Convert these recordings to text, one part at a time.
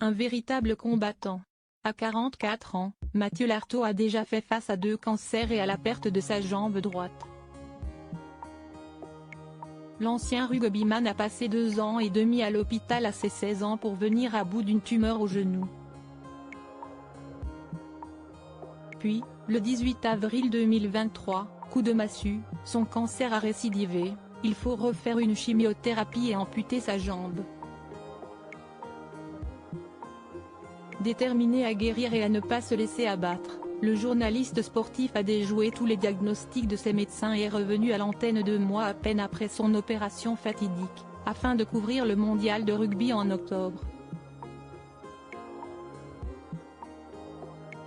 Un véritable combattant. À 44 ans, Mathieu Lartaud a déjà fait face à 2 cancers et à la perte de sa jambe droite. L'ancien rugbyman a passé 2 ans et demi à l'hôpital à ses 16 ans pour venir à bout d'une tumeur au genou. Puis, le 18 avril 2023, coup de massue, son cancer a récidivé, il faut refaire une chimiothérapie et amputer sa jambe. Déterminé à guérir et à ne pas se laisser abattre, le journaliste sportif a déjoué tous les diagnostics de ses médecins et est revenu à l'antenne 2 mois à peine après son opération fatidique, afin de couvrir le mondial de rugby en octobre.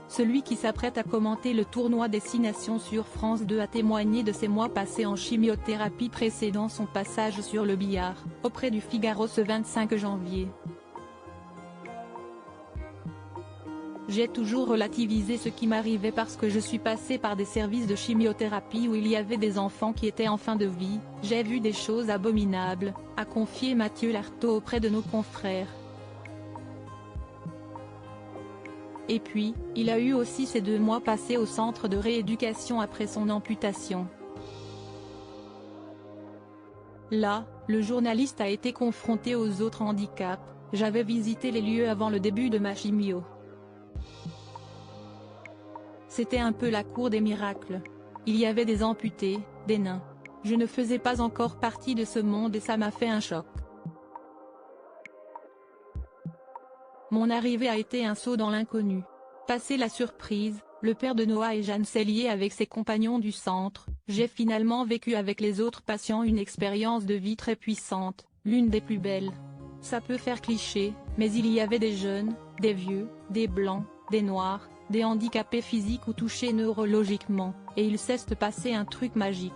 Celui qui s'apprête à commenter le tournoi des 6 nations sur France 2 a témoigné de ses mois passés en chimiothérapie précédant son passage sur le billard, auprès du Figaro ce 25 janvier. J'ai toujours relativisé ce qui m'arrivait parce que je suis passé par des services de chimiothérapie où il y avait des enfants qui étaient en fin de vie, j'ai vu des choses abominables, a confié Mathieu Lartaud auprès de nos confrères. Et puis, il a eu aussi ces 2 mois passés au centre de rééducation après son amputation. Là, le journaliste a été confronté aux autres handicaps. J'avais visité les lieux avant le début de ma chimio. C'était un peu la cour des miracles. Il y avait des amputés, des nains. Je ne faisais pas encore partie de ce monde et ça m'a fait un choc. Mon arrivée a été un saut dans l'inconnu. Passé la surprise, le père de Noah et Jeanne Sellier avec ses compagnons du centre, j'ai finalement vécu avec les autres patients une expérience de vie très puissante, l'une des plus belles. Ça peut faire cliché, mais il y avait des jeunes, des vieux, des blancs, des noirs, des handicapés physiques ou touchés neurologiquement, et il s'est passé un truc magique.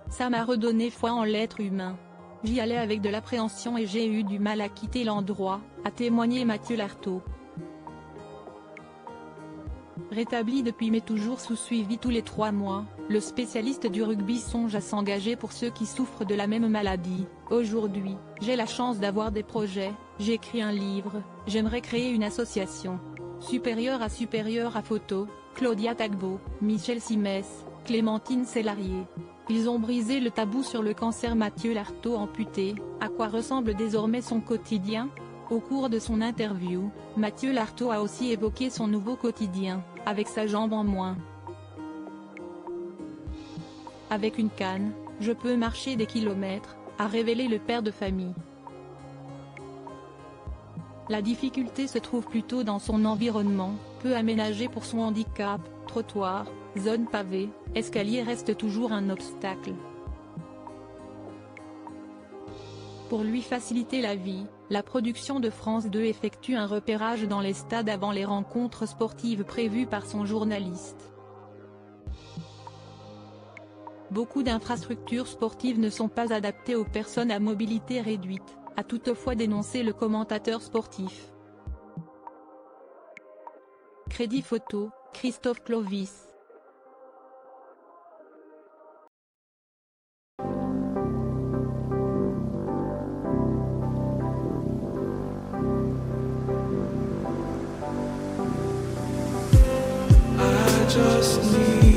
Ça m'a redonné foi en l'être humain. J'y allais avec de l'appréhension et j'ai eu du mal à quitter l'endroit, a témoigné Mathieu Lartaud. Rétabli depuis mais toujours sous suivi tous les 3 mois, le spécialiste du rugby songe à s'engager pour ceux qui souffrent de la même maladie. Aujourd'hui, j'ai la chance d'avoir des projets, j'écris un livre, j'aimerais créer une association. Supérieure à photo, Claudia Tagbo, Michel Simès, Clémentine Sellarié. Ils ont brisé le tabou sur le cancer. Mathieu Lartaud amputé, à quoi ressemble désormais son quotidien? Au cours de son interview, Mathieu Lartaud a aussi évoqué son nouveau quotidien, avec sa jambe en moins. Avec une canne, je peux marcher des kilomètres, a révélé le père de famille. La difficulté se trouve plutôt dans son environnement, peu aménagé pour son handicap, trottoir, zone pavée, escalier reste toujours un obstacle. Pour lui faciliter la vie, la production de France 2 effectue un repérage dans les stades avant les rencontres sportives prévues par son journaliste. Beaucoup d'infrastructures sportives ne sont pas adaptées aux personnes à mobilité réduite, a toutefois dénoncé le commentateur sportif. Crédit photo, Christophe Clovis. I just need